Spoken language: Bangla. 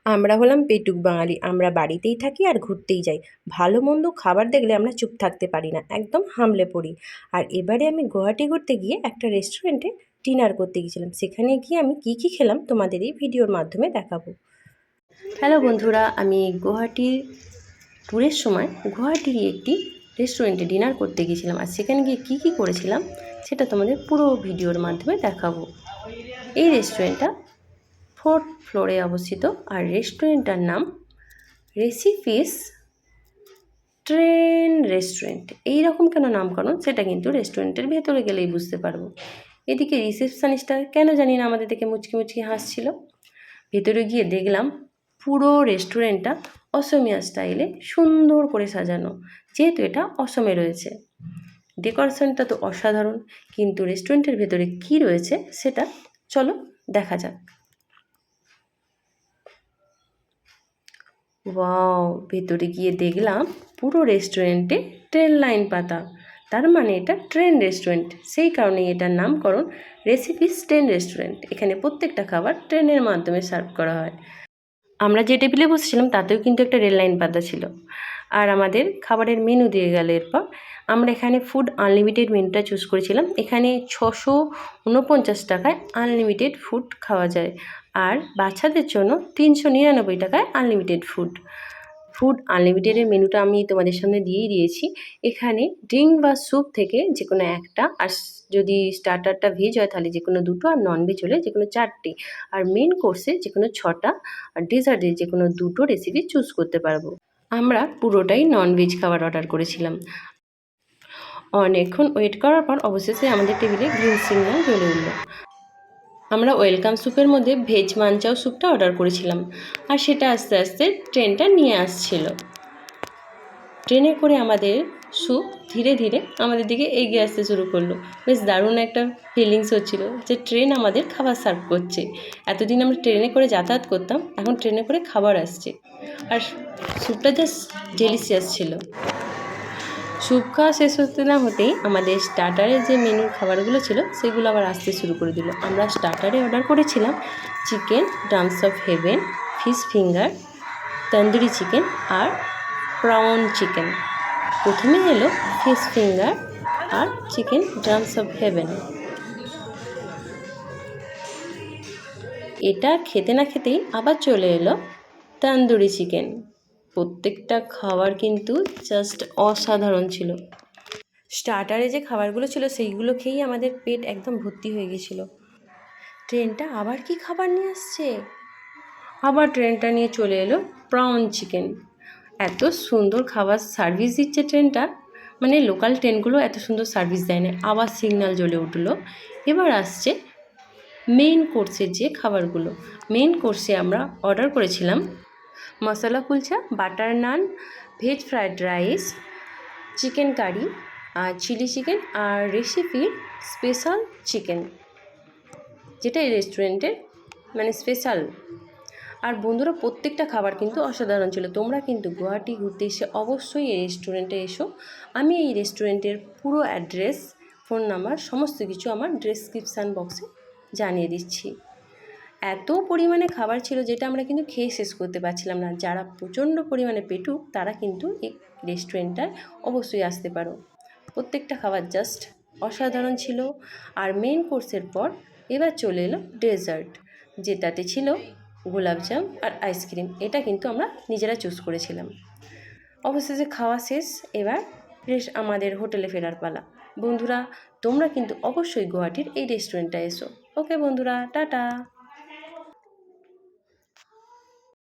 আমরা হলাম পেটুক বাঙালি। আমরা বাড়িতেই থাকি আর ঘুরতেই যাই। ভালো মন্দ খাবার দেখলে আমরা চুপ থাকতে পারি না, একদম হামলে পড়ি। আর এবারে আমি গুয়াহাটি ঘুরতে গিয়ে একটা রেস্টুরেন্টে ডিনার করতে গিয়েছিলাম। সেখানে গিয়ে আমি কী কী খেলাম তোমাদের এই ভিডিওর মাধ্যমে দেখাবো। হ্যালো বন্ধুরা, আমি গুয়াহাটির ট্যুরের সময় গুয়াহাটিরই একটি রেস্টুরেন্টে ডিনার করতে গিয়েছিলাম। আর সেখানে গিয়ে কী কী করেছিলাম সেটা তোমাদের পুরো ভিডিওর মাধ্যমে দেখাবো। এই রেস্টুরেন্টটা 4th ফ্লোরে অবস্থিত। আর রেস্টুরেন্টটার নাম রেসিপিস ট্রেন রেস্টুরেন্ট। এইরকম কেন নামকরণ সেটা কিন্তু রেস্টুরেন্টের ভেতরে গেলেই বুঝতে পারবো। এদিকে রিসেপশনিস্টটা কেন জানি না আমাদের দেখে মুচকি মুচকি হাসছিল। ভেতরে গিয়ে দেখলাম পুরো রেস্টুরেন্টটা অসমিয়া স্টাইলে সুন্দর করে সাজানো, যেহেতু এটা অসমে রয়েছে। ডেকোরেশনটা তো অসাধারণ, কিন্তু রেস্টুরেন্টের ভেতরে কি রয়েছে সেটা চলো দেখা যাক। ওয়াও, ভেতরে গিয়ে দেখলাম পুরো রেস্টুরেন্টে ট্রেন লাইন পাতা। তার মানে এটা ট্রেন রেস্টুরেন্ট, সেই কারণেই এটার নামকরণ রেসিপিস ট্রেন রেস্টুরেন্ট। এখানে প্রত্যেকটা খাবার ট্রেনের মাধ্যমে সার্ভ করা হয়। আমরা যে টেবিলে বসেছিলাম তাতেও কিন্তু একটা রেল লাইন পাতা ছিল। আর আমাদের খাবারের মেনু দিয়ে গেল। এরপর আমরা এখানে ফুড আনলিমিটেড মেনুটা চুজ করেছিলাম। এখানে 649 টাকায় আনলিমিটেড ফুড খাওয়া যায়। আর বাচ্চাদের জন্য 399 টাকায় আনলিমিটেড ফুড আনলিমিটেডের মেনুটা আমি তোমাদের সামনে দিয়েই দিয়েছি। এখানে ড্রিঙ্ক বা স্যুপ থেকে যে কোনো একটা, আর যদি স্টার্টারটা ভেজ হয় তাহলে যে কোনো দুটো, আর নন ভেজ হলে যে কোনো 4টে, আর মেন কোর্সে যে কোনো 6টা, আর ডেজার্টে যে কোনো 2টো রেসিপি চুজ করতে পারবো। আমরা পুরোটাই নন ভেজ খাবার অর্ডার করেছিলাম। অনেকক্ষণ ওয়েট করার পর অবশেষে আমাদের টেবিলে গ্রিন সিগন্যাল জ্বলে উঠল। আমরা ওয়েলকাম স্যুপের মধ্যে ভেজ মানচাও স্যুপটা অর্ডার করেছিলাম, আর সেটা আস্তে আস্তে ট্রেনটা নিয়ে আসছিল। ট্রেনে করে আমাদের স্যুপ ধীরে ধীরে আমাদের দিকে এগিয়ে আসতে শুরু করলো। বেশ দারুণ একটা ফিলিংস হচ্ছিলো যে ট্রেন আমাদের খাবার সার্ভ করছে। এতদিন আমরা ট্রেনে করে যাতায়াত করতাম, এখন ট্রেনে করে খাবার আসছে। আর স্যুপটা জাস্ট ডেলিশিয়াস ছিল। স্যুপ খাওয়া শেষ হতে না হতেই আমাদের স্টার্টারের যে মেনুর খাবারগুলো ছিল সেগুলো আবার আসতে শুরু করে দিল। আমরা স্টার্টারে অর্ডার করেছিলাম chicken drums of heaven, fish finger, tandoori chicken আর প্রাউন চিকেন। প্রথমে এলো ফিশ ফিঙ্গার আর চিকেন ড্রামস অফ হেভেন। এটা খেতে না খেতেই আবার চলে এলো তন্দুরি চিকেন। প্রত্যেকটা খাবার কিন্তু জাস্ট অসাধারণ ছিল। স্টার্টারে যে খাবারগুলো ছিল সেইগুলো খেয়েই আমাদের পেট একদম ভর্তি হয়ে গেছিল। ট্রেনটা আবার কি খাবার নিয়ে আসছে, আবার ট্রেনটা নিয়ে চলে এলো প্রাউন চিকেন। এত সুন্দর খাবার সার্ভিস দিচ্ছে ট্রেনটা, মানে লোকাল ট্রেনগুলো এত সুন্দর সার্ভিস দেয় না। আবার সিগন্যাল জ্বলে উঠলো। এবার আসছে মেইন কোর্সের যে খাবারগুলো। মেইন কোর্সে আমরা অর্ডার করেছিলাম masala kulcha, butter naan, veg fried rice, chicken curry, আর চিলি চিকেন, আর রেসিপির স্পেশাল চিকেন, যেটা এই রেস্টুরেন্টের মানে স্পেশাল। আর বন্ধুরা, প্রত্যেকটা খাবার কিন্তু অসাধারণ ছিল। তোমরা কিন্তু গুয়াহাটি ঘুরতে এসে অবশ্যই এই রেস্টুরেন্টে এসো। আমি এই রেস্টুরেন্টের পুরো অ্যাড্রেস, ফোন নাম্বার সমস্ত কিছু আমার ডেসক্রিপশান বক্সে জানিয়ে দিচ্ছি। এত পরিমাণে খাবার ছিল যেটা আমরা কিন্তু খেয়ে শেষ করতে পারছিলাম না। যারা প্রচণ্ড পরিমাণে পেটুক তারা কিন্তু এই রেস্টুরেন্টটায় অবশ্যই আসতে পারো। প্রত্যেকটা খাবার জাস্ট অসাধারণ ছিল। আর মেইন কোর্সের পর এবার চলে এলো ডেজার্ট, যেটাতে ছিল গোলাপজাম আর আইসক্রিম। এটা কিন্তু আমরা নিজেরা চুজ করেছিলাম। অবশেষে খাওয়া শেষ, এবার আমাদের হোটেলে ফেরার পালা। বন্ধুরা, তোমরা কিন্তু অবশ্যই গুয়াহাটির এই রেস্টুরেন্টটায় এসো। ওকে বন্ধুরা, টাটা।